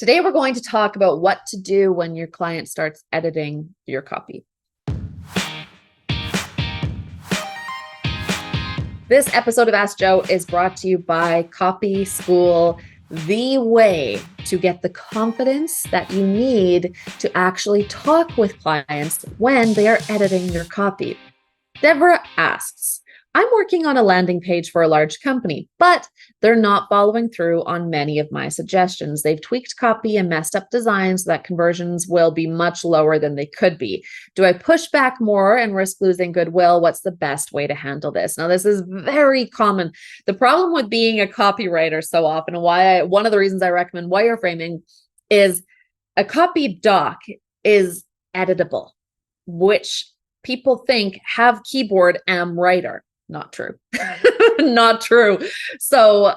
Today, we're going to talk about what to do when your client starts editing your copy. This episode of Ask Joe is brought to you by Copy School, the way to get the confidence that you need to actually talk with clients when they are editing your copy. Devorah asks, I'm working on a landing page for a large company, but they're not following through on many of my suggestions. They've tweaked copy and messed up designs so that conversions will be much lower than they could be. Do I push back more and risk losing goodwill? What's the best way to handle this? Now, this is very common. The problem with being a copywriter so often, and one of the reasons I recommend wireframing is a copy doc is editable, which people think have keyboard am writer. Not true. Not true. So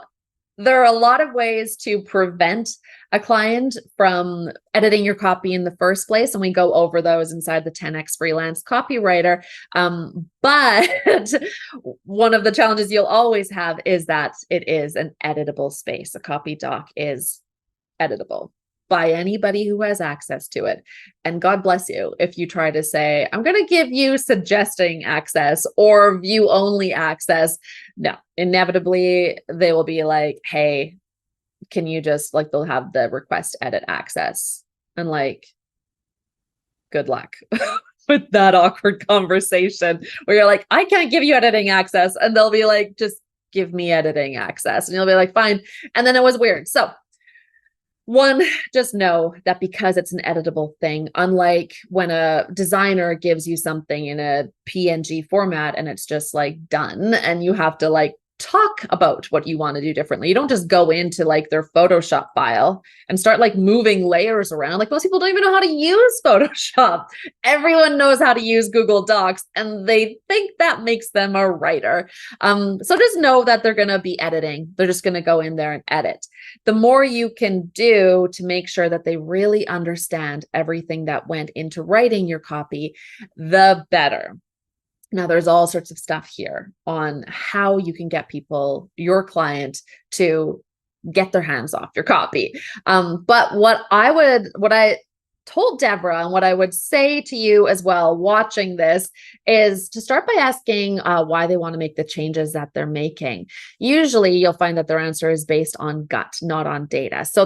there are a lot of ways to prevent a client from editing your copy in the first place. And we go over those inside the 10X Freelance Copywriter. But one of the challenges you'll always have is that it is an editable space. A copy doc is editable by anybody who has access to it. And God bless you if you try to say, I'm going to give you suggesting access or view only access. No, inevitably they will be like, hey, can you just they'll have the request edit access, and good luck with that awkward conversation where you're like, I can't give you editing access. And they'll be like, just give me editing access. And you'll be like, fine. And then it was weird. So one, just know that because it's an editable thing, unlike when a designer gives you something in a PNG format and it's just done and you have to talk about what you want to do differently. You don't just go into their Photoshop file and start moving layers around. Most people don't even know how to use Photoshop. Everyone knows how to use Google Docs and they think that makes them a writer. So just know that they're going to be editing. They're just going to go in there and edit. The more you can do to make sure that they really understand everything that went into writing your copy, the better. Now, there's all sorts of stuff here on how you can get people, your client, to get their hands off your copy. But what I told Devorah and what I would say to you as well, watching this, is to start by asking why they want to make the changes that they're making. Usually you'll find that their answer is based on gut, not on data. So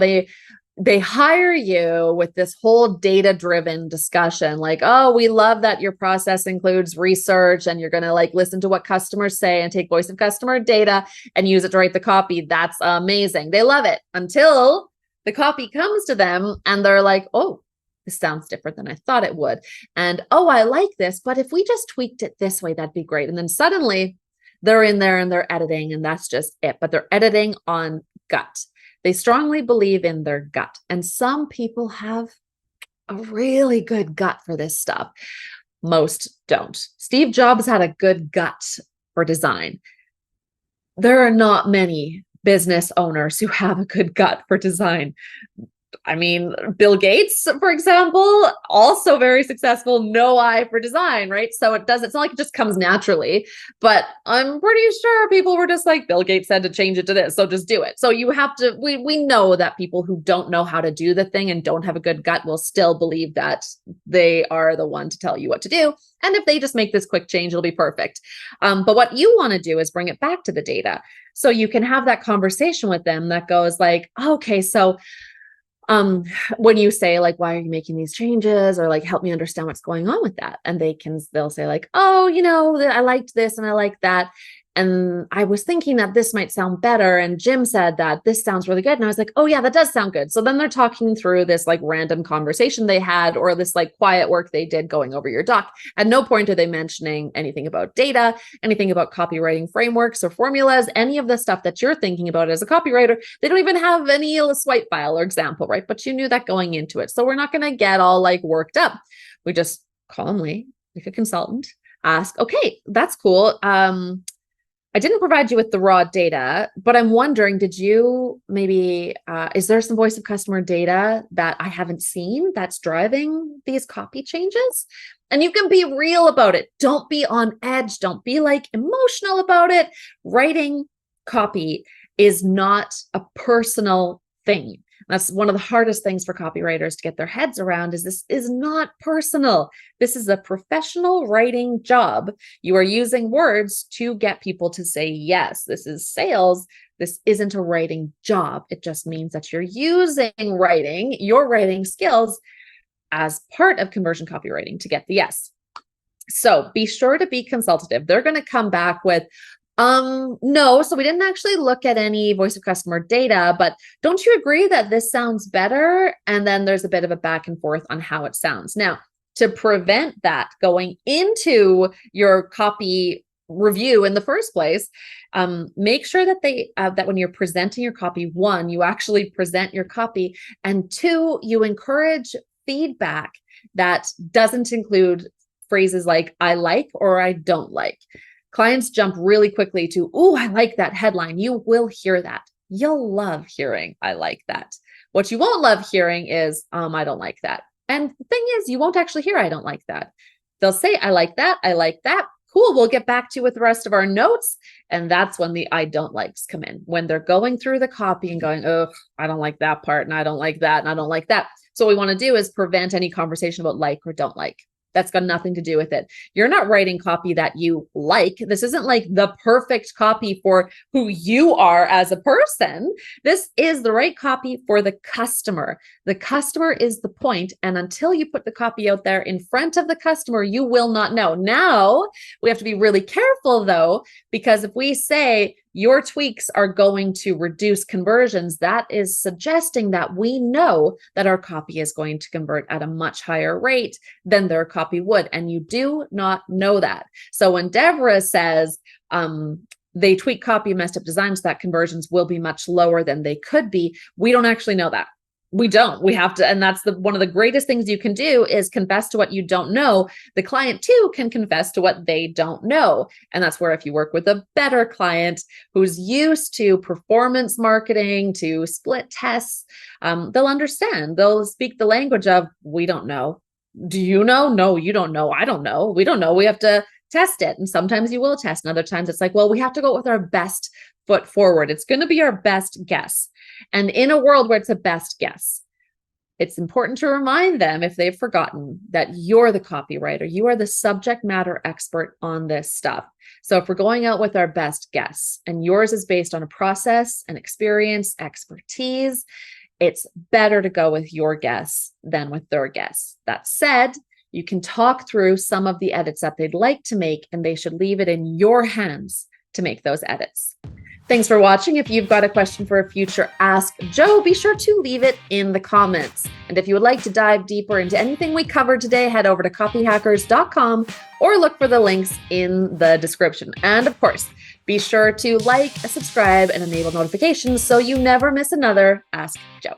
they hire you with this whole data-driven discussion, oh, we love that your process includes research and you're going to listen to what customers say and take voice of customer data and use it to write the copy. That's amazing. They love it until the copy comes to them and they're like, oh, this sounds different than I thought it would. And oh, I like this, but if we just tweaked it this way, that'd be great. And then suddenly they're in there and they're editing and that's just it. But they're editing on gut. They strongly believe in their gut. And some people have a really good gut for this stuff. Most don't. Steve Jobs had a good gut for design. There are not many business owners who have a good gut for design. I mean, Bill Gates, for example, also very successful, no eye for design, right? So it's not like it just comes naturally, but I'm pretty sure people were just like, Bill Gates said to change it to this, so just do it. So you have to, we know that people who don't know how to do the thing and don't have a good gut will still believe that they are the one to tell you what to do. And if they just make this quick change, it'll be perfect. But what you want to do is bring it back to the data. So you can have that conversation with them that goes okay, so when you say why are you making these changes, or help me understand what's going on with that, and they'll say oh, I liked this and I like that, and I was thinking that this might sound better, and Jim said that this sounds really good, and I was like, oh yeah, that does sound good. So then they're talking through this random conversation they had, or this quiet work they did going over your doc. At no point are they mentioning anything about data, anything about copywriting frameworks or formulas, any of the stuff that you're thinking about as a copywriter. They don't even have any swipe file or example, right? But you knew that going into it. So we're not going to get all worked up. We just calmly, like a consultant, ask, okay, that's cool. I didn't provide you with the raw data, but I'm wondering, did you maybe, is there some voice of customer data that I haven't seen that's driving these copy changes? And you can be real about it. Don't be on edge. Don't be emotional about it. Writing copy is not a personal thing. That's one of the hardest things for copywriters to get their heads around is this is not personal. This is a professional writing job. You are using words to get people to say yes. This is sales. This isn't a writing job. It just means that you're using writing, your writing skills as part of conversion copywriting to get the yes. So be sure to be consultative. They're going to come back with, no, so we didn't actually look at any voice of customer data, but don't you agree that this sounds better? And then there's a bit of a back and forth on how it sounds. Now, to prevent that going into your copy review in the first place, make sure that that when you're presenting your copy, one, you actually present your copy, and two, you encourage feedback that doesn't include phrases like I like or I don't like. Clients jump really quickly to, oh, I like that headline. You will hear that. You'll love hearing I like that. What you won't love hearing is I don't like that. And the thing is, you won't actually hear I don't like that. They'll say I like that. I like that. Cool. We'll get back to you with the rest of our notes. And that's when the I don't likes come in, when they're going through the copy and going, oh, I don't like that part. And I don't like that. And I don't like that. So what we want to do is prevent any conversation about like or don't like. That's got nothing to do with it. You're not writing copy that you like. This isn't like the perfect copy for who you are as a person. This is the right copy for the customer. The customer is the point. And until you put the copy out there in front of the customer, you will not know. Now, we have to be really careful though, because if we say your tweaks are going to reduce conversions, that is suggesting that we know that our copy is going to convert at a much higher rate than their copy would. And you do not know that. So when Devorah says they tweak copy, messed up designs, that conversions will be much lower than they could be, we don't actually know that. We don't. We have to, and that's one of the greatest things you can do is confess to what you don't know. The client too can confess to what they don't know. And that's where if you work with a better client who's used to performance marketing, to split tests, they'll understand. They'll speak the language of, we don't know. Do you know? No, you don't know. I don't know. We don't know. We have to test it. And sometimes you will test. And other times it's like, well, we have to go with our best foot forward. It's going to be our best guess. And in a world where it's a best guess, it's important to remind them, if they've forgotten, that you're the copywriter. You are the subject matter expert on this stuff. So if we're going out with our best guess and yours is based on a process, an experience, expertise, it's better to go with your guess than with their guess. That said, you can talk through some of the edits that they'd like to make, and they should leave it in your hands to make those edits. Thanks for watching. If you've got a question for a future Ask Joe, be sure to leave it in the comments. And if you would like to dive deeper into anything we covered today, head over to copyhackers.com or look for the links in the description. And of course, be sure to like, subscribe, and enable notifications so you never miss another Ask Joe.